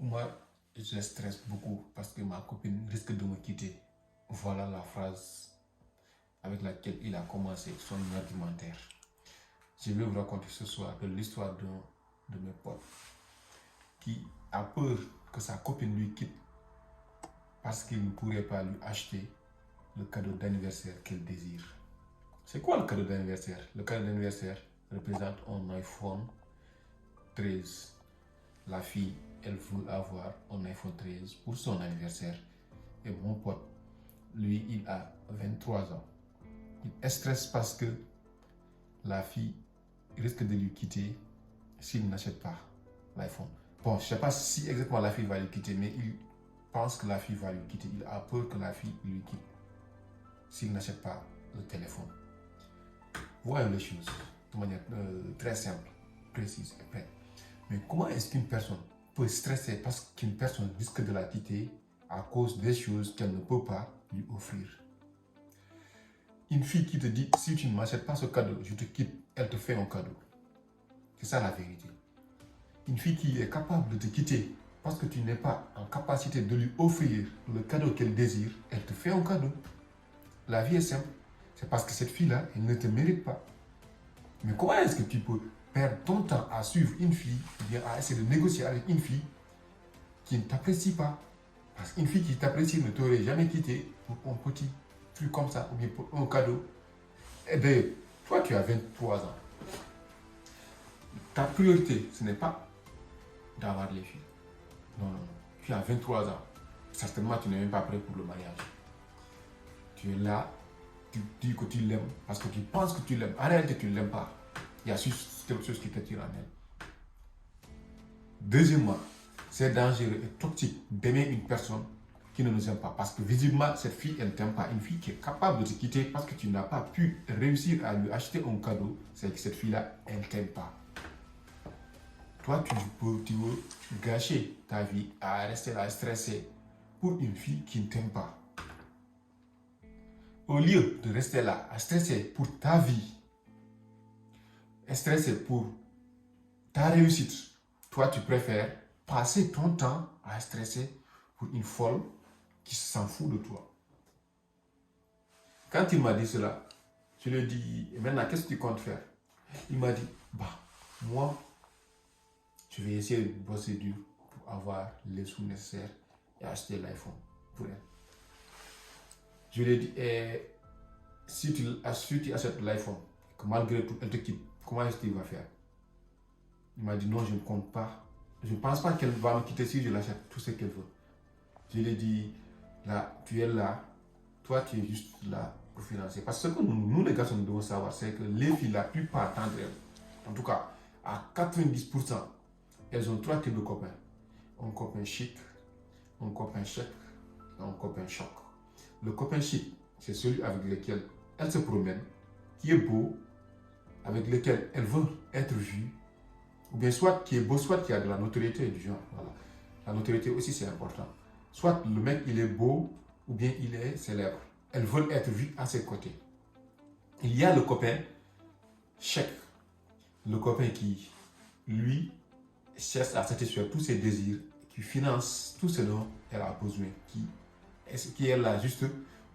Moi, je stresse beaucoup parce que ma copine risque de me quitter. Voilà la phrase avec laquelle il a commencé son argumentaire. Je vais vous raconter ce soir l'histoire de mes potes qui a peur que sa copine lui quitte parce qu'il ne pourrait pas lui acheter le cadeau d'anniversaire qu'elle désire. C'est quoi le cadeau d'anniversaire? Le cadeau d'anniversaire représente un iPhone 13. La fille, elle veut avoir un iPhone 13 pour son anniversaire. Et mon pote, lui, il a 23 ans. Il stresse parce que la fille risque de lui quitter s'il n'achète pas l'iPhone. Bon, je ne sais pas si exactement la fille va lui quitter, mais il pense que la fille va lui quitter. Il a peur que la fille lui quitte s'il n'achète pas le téléphone. Voyons les choses de manière très simple, précise et prête. Mais comment est-ce qu'une personne peut stresser parce qu'une personne risque de la quitter à cause des choses qu'elle ne peut pas lui offrir? Une fille qui te dit, si tu ne m'achètes pas ce cadeau, je te quitte, elle te fait un cadeau. C'est ça la vérité. Une fille qui est capable de te quitter parce que tu n'es pas en capacité de lui offrir le cadeau qu'elle désire, elle te fait un cadeau. La vie est simple. C'est parce que cette fille-là, elle ne te mérite pas. Mais comment est-ce que tu peux perdre ton temps à suivre une fille, ou bien à essayer de négocier avec une fille qui ne t'apprécie pas? Parce qu'une fille qui t'apprécie ne t'aurait jamais quitté pour un petit truc comme ça, ou bien pour un cadeau. Eh bien, toi, tu as 23 ans. Ta priorité, ce n'est pas d'avoir les filles. Non, non, non. Tu as 23 ans. Certainement, tu n'es même pas prêt pour le mariage. Tu es là, tu dis que tu l'aimes parce que tu penses que tu l'aimes. En réalité, tu ne l'aimes pas. Il y a juste quelque chose qui te tire en elle. Deuxièmement, c'est dangereux et toxique d'aimer une personne qui ne nous aime pas. Parce que visiblement, cette fille, elle ne t'aime pas. Une fille qui est capable de te quitter parce que tu n'as pas pu réussir à lui acheter un cadeau, c'est que cette fille-là, elle ne t'aime pas. Toi, tu veux gâcher ta vie à rester là stressé pour une fille qui ne t'aime pas. Au lieu de rester là à stresser pour ta vie, à stresser pour ta réussite, toi, tu préfères passer ton temps à stresser pour une folle qui s'en fout de toi. Quand il m'a dit cela, je lui ai dit, maintenant, qu'est-ce que tu comptes faire? Il m'a dit, moi, je vais essayer de bosser dur pour avoir les sous nécessaires et acheter l'iPhone pour elle. Je lui ai dit, si tu achètes l'iPhone, que malgré tout, elle te quitte, comment est-ce qu'il va faire? Il m'a dit, non, je ne compte pas. Je ne pense pas qu'elle va me quitter si je l'achète tout ce qu'elle veut. Je lui ai dit, là, tu es là, toi, tu es juste là pour financer. Parce que ce que nous les garçons, nous devons savoir, c'est que les filles, la plupart d'entre elles, en tout cas, à 90%, elles ont trois types de copains. Un copain chic, un copain chèque, et un copain choc. Le copain chic, c'est celui avec lequel elle se promène, qui est beau, avec lequel elle veut être vue, ou bien soit qui est beau, soit qui a de la notoriété du genre. Voilà. La notoriété aussi, c'est important. Soit le mec, il est beau, ou bien il est célèbre. Elles veulent être vues à ses côtés. Il y a le copain chèque. Le copain qui, lui, cherche à satisfaire tous ses désirs, qui finance tout ce dont elle a besoin, qui est là juste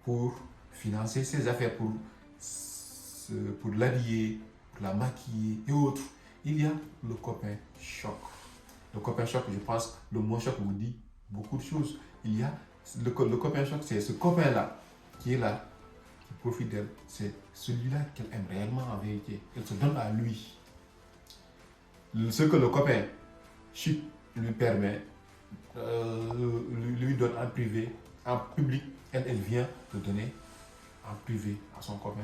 pour financer ses affaires, pour l'habiller, pour la maquiller et autres. Il y a le copain choc. Le copain choc, je pense, le mot choc vous dit beaucoup de choses. Il y a le copain choc, c'est ce copain-là qui est là, qui profite d'elle. C'est celui-là qu'elle aime réellement en vérité. Elle se donne à lui. Ce que le copain chic lui permet, lui donne en privé, en public, elle vient le donner en privé à son copain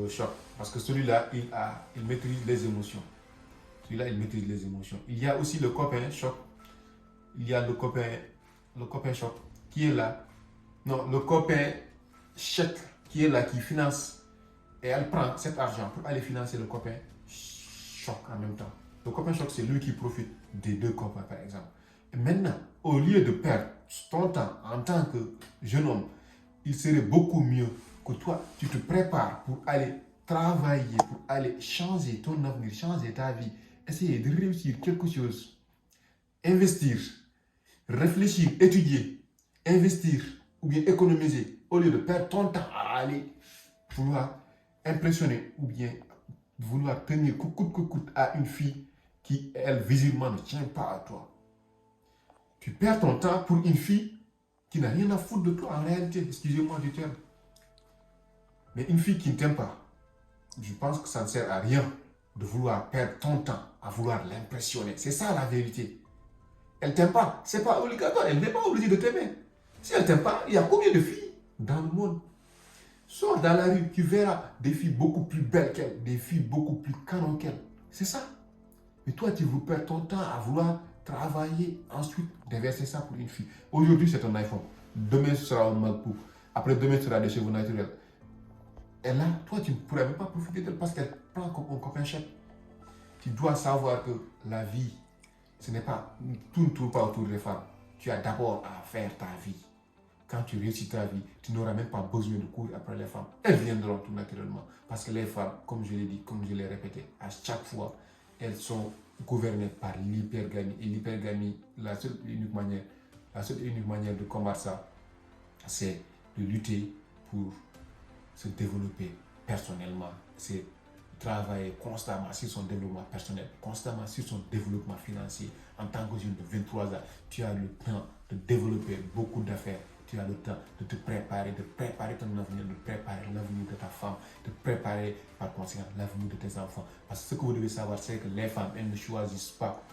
choc. Parce que celui-là, il maîtrise les émotions. Celui-là, il maîtrise les émotions. Il y a aussi le copain choc. Il y a le copain choc qui est là. Non, le copain chèque qui est là, qui finance. Et elle prend cet argent pour aller financer le copain choc en même temps. Le copain choc, c'est lui qui profite des deux copains, par exemple. Et maintenant, au lieu de perdre ton temps en tant que jeune homme, il serait beaucoup mieux que toi, tu te prépares pour aller travailler, pour aller changer ton avenir, changer ta vie, essayer de réussir quelque chose, investir, réfléchir, étudier, investir ou bien économiser au lieu de perdre ton temps à aller vouloir impressionner ou bien vouloir tenir coûte que coûte à une fille qui, elle, visiblement ne tient pas à toi. Tu perds ton temps pour une fille qui n'a rien à foutre de toi en réalité, excusez-moi du terme. Mais une fille qui ne t'aime pas, je pense que ça ne sert à rien de vouloir perdre ton temps à vouloir l'impressionner. C'est ça la vérité. Elle ne t'aime pas, c'est pas obligatoire, elle n'est pas obligée de t'aimer. Si elle ne t'aime pas, il y a combien de filles dans le monde? Sors dans la rue, tu verras des filles beaucoup plus belles qu'elle, des filles beaucoup plus canon qu'elle. C'est ça. Mais toi, tu veux perdre ton temps à vouloir travailler, ensuite déverser ça pour une fille. Aujourd'hui, c'est ton iPhone. Demain, ce sera un MacBook. Après, demain, ce sera des cheveux naturels. Et là, toi, tu ne pourrais même pas profiter d'elle parce qu'elle prend comme un copain chef. Tu dois savoir que la vie, ce n'est pas, tout ne tourne pas autour des femmes. Tu as d'abord à faire ta vie. Quand tu réussis ta vie, tu n'auras même pas besoin de courir après les femmes. Elles viendront tout naturellement. Parce que les femmes, comme je l'ai dit, comme je l'ai répété, à chaque fois, elles sont gouvernées par l'hypergamie. Et l'hypergamie, la seule et unique manière de combattre ça, c'est de lutter pour se développer personnellement. C'est travailler constamment sur son développement personnel, constamment sur son développement financier. En tant que jeune de 23 ans, tu as le temps de développer beaucoup d'affaires. Tu as le temps de te préparer, de préparer ton avenir, de préparer l'avenir de ta femme, de préparer par conséquent l'avenir de tes enfants. Parce que ce que vous devez savoir, c'est que les femmes, elles ne choisissent pas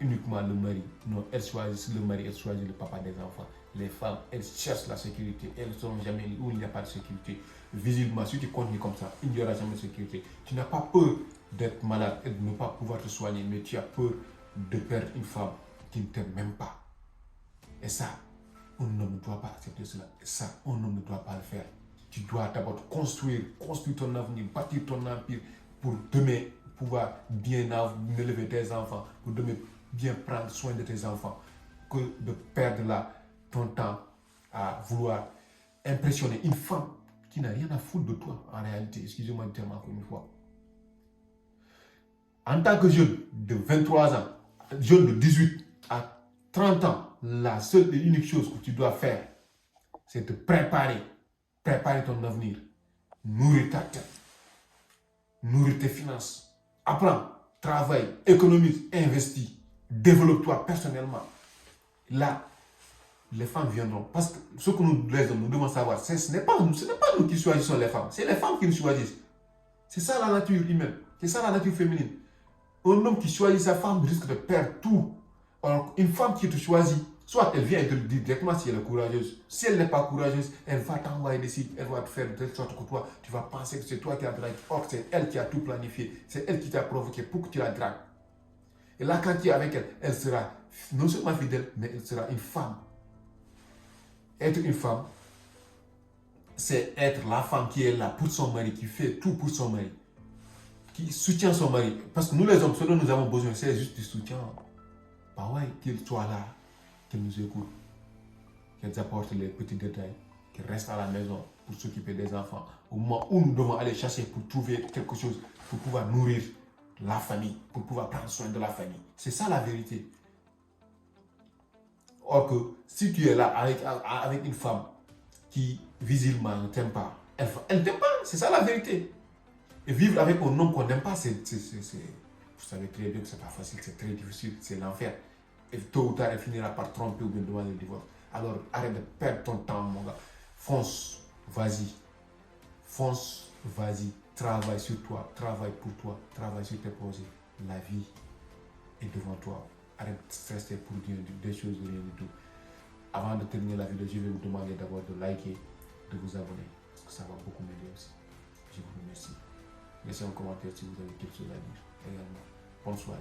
uniquement le mari. Non, elles choisissent le mari, elles choisissent le papa des enfants. Les femmes, elles cherchent la sécurité. Elles ne seront jamais où il n'y a pas de sécurité. Visiblement, si tu continues comme ça, il n'y aura jamais de sécurité. Tu n'as pas peur d'être malade et de ne pas pouvoir te soigner, mais tu as peur de perdre une femme qui ne t'aime même pas. Et ça, un homme ne doit pas accepter cela. Et ça, un homme ne doit pas le faire. Tu dois d'abord construire ton avenir, bâtir ton empire pour demain pouvoir bien élever tes enfants, pour demain bien prendre soin de tes enfants, que de perdre là ton temps à vouloir impressionner une femme qui n'a rien à foutre de toi en réalité. Excusez-moi de terme encore une fois. En tant que jeune de 23 ans, jeune de 18 à 30 ans, la seule et unique chose que tu dois faire, c'est de préparer ton avenir, nourrir ta tête, nourrir tes finances, apprends, travaille, économise, investis, développe-toi personnellement. Là, les femmes viendront. Parce que ce que nous, les hommes, nous devons savoir, ce n'est pas nous qui choisissons les femmes, c'est les femmes qui nous choisissent. C'est ça la nature humaine, c'est ça la nature féminine. Un homme qui choisit sa femme risque de perdre tout. Alors, une femme qui te choisit, soit elle vient et te le dit directement si elle est courageuse. Si elle n'est pas courageuse, elle va t'envoyer des signes, elle va te faire de telle sorte que toi, tu vas penser que c'est toi qui as dragué. Or, c'est elle qui a tout planifié, c'est elle qui t'a provoqué pour que tu la dragues. Et là, quand tu es avec elle, elle sera non seulement fidèle, mais elle sera une femme. Être une femme, c'est être la femme qui est là pour son mari, qui fait tout pour son mari, qui soutient son mari. Parce que nous les hommes, ce dont nous avons besoin, c'est juste du soutien. Bah ouais, qu'il soit là, qu'elle nous écoute, qu'elle apporte les petits détails, qu'elle reste à la maison pour s'occuper des enfants. Au moment où nous devons aller chercher pour trouver quelque chose, pour pouvoir nourrir la famille, pour pouvoir prendre soin de la famille. C'est ça la vérité. Or que si tu es là avec une femme qui visiblement ne t'aime pas, elle ne t'aime pas, c'est ça la vérité. Et vivre avec un homme qu'on n'aime pas, vous savez très bien que c'est pas facile, c'est très difficile, c'est l'enfer. Et tôt ou tard, elle finira par tromper ou bien demander le divorce. Alors arrête de perdre ton temps, mon gars. Fonce, vas-y. Fonce, vas-y. Travaille sur toi, travaille pour toi, travaille sur tes projets. La vie est devant toi. Arrête de stresser pour dire des choses, rien du tout. Avant de terminer la vidéo, je vais vous demander d'abord de liker, de vous abonner, parce que ça va beaucoup m'aider aussi. Je vous remercie. Laissez un commentaire si vous avez quelque chose à dire également. Bonne soirée.